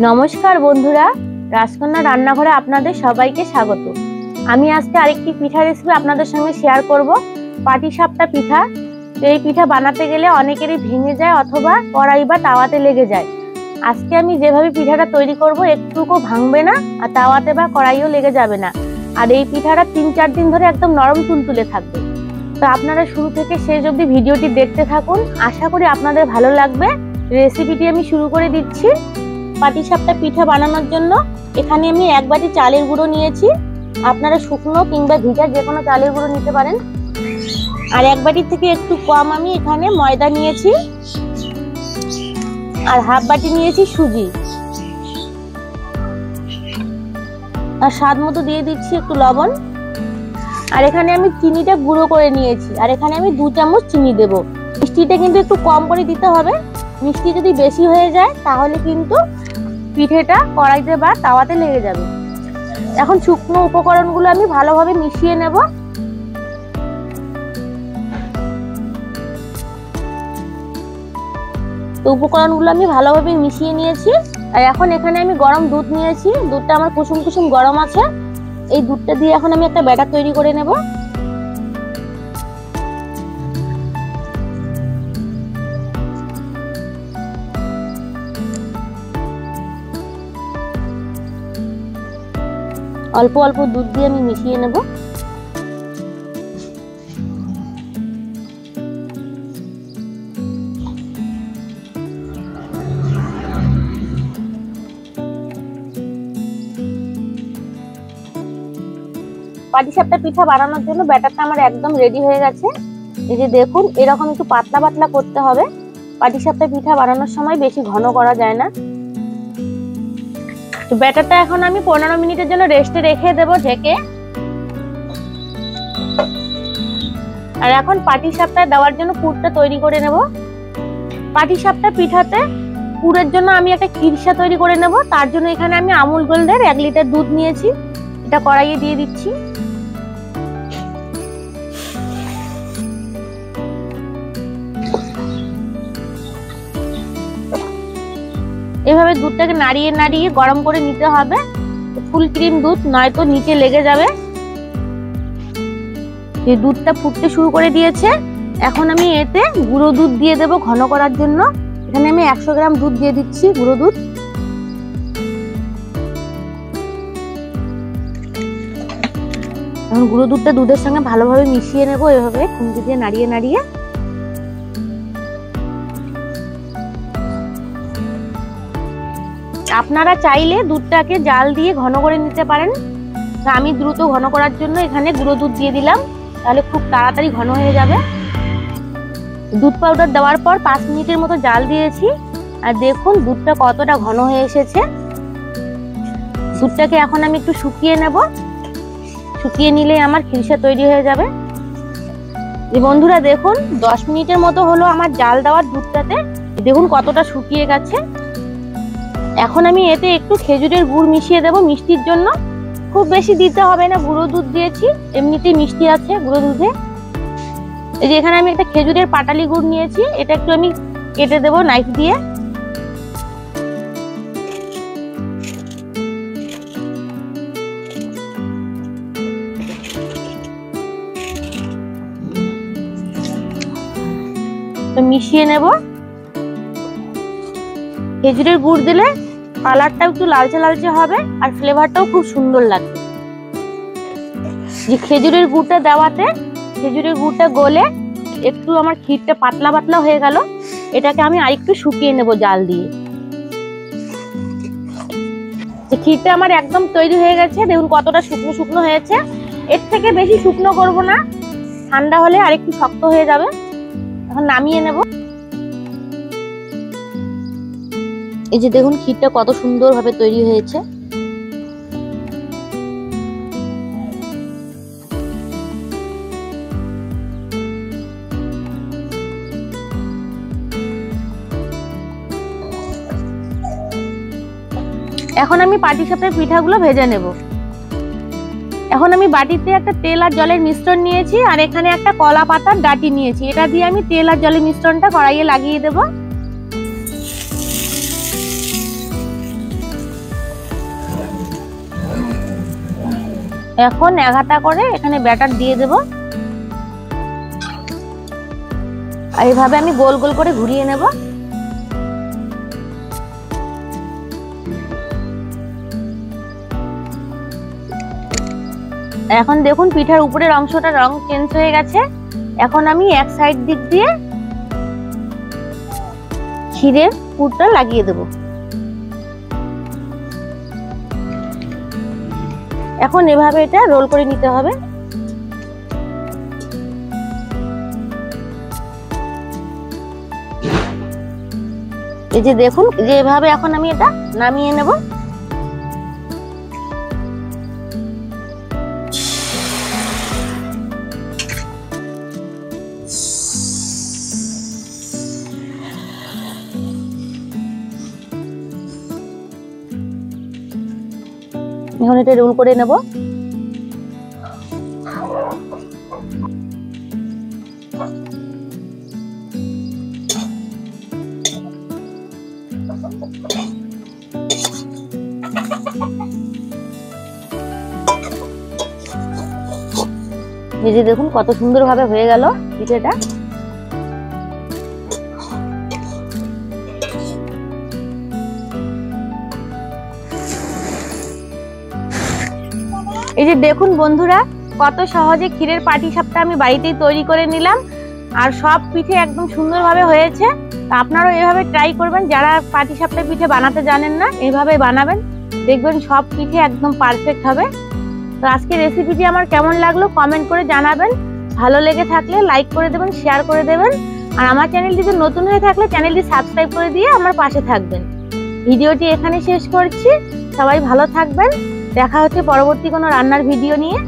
নমস্কার বন্ধুরা, রাজকন্যা রান্নাঘরে আপনাদের সবাইকে স্বাগত। আমি আজকে আরেকটি পিঠা রেসিপি আপনাদের সঙ্গে শেয়ার করব, পাটিসাপটা পিঠা। এই পিঠা বানাতে গেলে অনেকেরই ভেঙে যায় অথবা কড়াই বা তাওয়াতে লেগে যায়। আজকে আমি যেভাবে পিঠাটা তৈরি করব একটুকু ভাঙবে না, আর তাওয়াতে বা কড়াইও লেগে যাবে না। আর এই পিঠাটা 3-4 দিন ধরে একদম নরম তুলতুলে থাকবে। তো আপনারা শুরু থেকে শেষ অবধি ভিডিওটি দেখতে থাকুন, আশা করি আপনাদের ভালো লাগবে। রেসিপিটি আমি শুরু করে দিচ্ছি। পাটিসাপটা পিঠা বানানোর জন্য এখানে আমি 1 বাটি চালের গুঁড়ো নিয়েছি। আপনারা শুকনো কিংবা ভিজা যে কোনো চালের গুঁড়ো নিতে পারেন। আর 1 বাটির থেকে একটু কম আমি এখানে ময়দা নিয়েছি, আর হাফ বাটি নিয়েছি সুজি, আর স্বাদ মতো দিয়ে দিচ্ছি একটু লবণ। আর এখানে আমি চিনিটা গুঁড়ো করে নিয়েছি, আর এখানে আমি 2 চামচ চিনি দেব। মিষ্টিটা কিন্তু একটু কম করে দিতে হবে। মিষ্টি যদি বেশি হয়ে যায় তাহলে কিন্তু পিঠেটা কড়াইতে বা তাওয়াতে লেগে যাবে। এখন শুকনো উপকরণগুলো আমি ভালোভাবে মিশিয়ে নেব। তো উপকরণগুলো আমি ভালোভাবে মিশিয়ে নিয়েছি। আর এখন এখানে আমি গরম দুধ নিয়েছি। দুধটা আমার কুসুম কুসুম গরম আছে। এই দুধটা দিয়ে এখন আমি একটা ব্যাটার তৈরি করে নেব। অল্প অল্প দুধ দিয়ে আমি মিশিয়ে নেব। পাটিসাপটা পিঠা বানানোর জন্য ব্যাটারটা আমার একদম রেডি হয়ে গেছে। এই যে দেখুন, এরকম একটু পাতলা পাতলা করতে হবে। পাটিসাপটা পিঠা বানানোর সময় বেশি ঘন করা যায় না। তো ব্যাটারটা এখন আমি 15 মিনিটের জন্য রেস্টে রেখে দেব ঢেকে। আর এখন পাটিসাপটা দেওয়ার জন্য পুরটা তৈরি করে নেব। পাটিসাপটা পিঠাতে পুরের জন্য আমি একটা খিরসা তৈরি করে নেব। তার জন্য এখানে আমি আমুল গোল্ডের 1 লিটার দুধ নিয়েছি। এটা কড়াইয়ে দিয়ে দিচ্ছি। এভাবে দুধটাকে নাড়িয়ে নাড়িয়ে গরম করে নিতে হবে। ফুল ক্রিম দুধ, নয়তো নিচে লেগে যাবে। এই দুধটা ফুটতে শুরু করে দিয়েছে। এখন আমি এতে গুঁড়ো দুধ দিয়ে দেব ঘন করার জন্য। এখানে আমি 100 গ্রাম দুধ দিয়ে দিচ্ছি, গুঁড়ো দুধ। এখন গুঁড়ো দুধটা দুধের সঙ্গে ভালোভাবে মিশিয়ে নেব, এভাবে খুন্তি দিয়ে নাড়িয়ে নাড়িয়ে। আপনারা চাইলে দুধটাকে জাল দিয়ে ঘন করে নিতে পারেন। আমি দ্রুত ঘন করার জন্য এখানে গুঁড়ো দুধ দিয়ে দিলাম, তাহলে খুব তাড়াতাড়ি ঘন হয়ে যাবে। দুধ পাউডার দেওয়ার পর 5 মিনিটের মতো জাল দিয়েছি। আর দেখুন দুধটা কতটা ঘন হয়ে এসেছে। দুধটাকে এখন আমি একটু শুকিয়ে নেব। শুকিয়ে নিলে আমার খিরসা তৈরি হয়ে যাবে। বন্ধুরা দেখুন, 10 মিনিটের মতো হলো আমার জাল দেওয়ার দুধটাতে। দেখুন কতটা শুকিয়ে গেছে। এখন আমি এতে একটু খেজুরের গুড় মিশিয়ে দেব মিষ্টির জন্য। খুব বেশি দিতে হবে না, গুঁড়ো দুধ দিয়েছি, এমনিতেই মিষ্টি আছে গুঁড়ো দুধে। এই যে এখানে আমি একটা খেজুরের পাটালি গুড় নিয়েছি, এটা একটু আমি কেটে দেব নাইফ দিয়ে। মিশিয়ে নেব। খেজুরের গুড় দিলে কালারটা একটু লালচে লালচে হবে, আর ফ্লেভারটাও খুব সুন্দর লাগবে। যে খেজুরের গুড়টা দেওয়াতে খেজুরের গুড়টা গলে একটু আমার ক্ষীরটা পাতলা পাতলা হয়ে গেল। এটাকে আমি আরেকটু শুকিয়ে নেব জাল দিয়ে। ক্ষীরটা আমার একদম তৈরি হয়ে গেছে। দেখুন কতটা শুকনো শুকনো হয়েছে। এর থেকে বেশি শুকনো করব না, ঠান্ডা হলে আরেকটু শক্ত হয়ে যাবে। এখন নামিয়ে নেব। এই যে দেখুন ক্ষীরটা কত সুন্দরভাবে তৈরি হয়েছে। এখন আমি পাটিসাপটার পিঠাগুলো ভেজে নেব। এখন আমি বাটিতে একটা তেল আর জলের মিশ্রণ নিয়েছি, আর এখানে একটা কলা পাতার ডাটি নিয়েছি। এটা দিয়ে আমি তেল আর জলের মিশ্রণটা কড়াইয়ে লাগিয়ে দেব। এখন এগাটা করে এখানে ব্যাটার দিয়ে দেব। আর এইভাবে আমি গোল গোল করে ঘুরিয়ে নেব। এখন দেখুন পিঠার উপরের অংশটা রং চেঞ্জ হয়ে গেছে। এখন আমি এক সাইড দিক দিয়ে ক্ষীরের পুরটা লাগিয়ে দেব। এখন এভাবে এটা রোল করে নিতে হবে। এই যে দেখুন, যে এভাবে এখন আমি এটা নামিয়ে নেব। এখন এটা রোল করে নেব। এই যে দেখুন কত সুন্দর ভাবে হয়ে গেল পিঠাটা। এই যে দেখুন বন্ধুরা, কত সহজে ক্ষীরের পাটিসাপটা আমি বাড়িতেই তৈরি করে নিলাম। আর সব পিঠে একদম সুন্দরভাবে হয়েছে। তা আপনারাও এভাবে ট্রাই করবেন। যারা পাটিসাপটা পিঠে বানাতে জানেন না, এইভাবে বানাবেন, দেখবেন সব পিঠে একদম পারফেক্ট হবে। তো আজকে রেসিপিটি আমার কেমন লাগলো কমেন্ট করে জানাবেন। ভালো লেগে থাকলে লাইক করে দেবেন, শেয়ার করে দেবেন। আর আমার চ্যানেলটিতে নতুন হয়ে থাকলে চ্যানেলটি সাবস্ক্রাইব করে দিয়ে আমার পাশে থাকবেন। ভিডিওটি এখানে শেষ করছি। সবাই ভালো থাকবেন। দেখা হচ্ছে পরবর্তী কোনো রান্নার ভিডিও নিয়ে।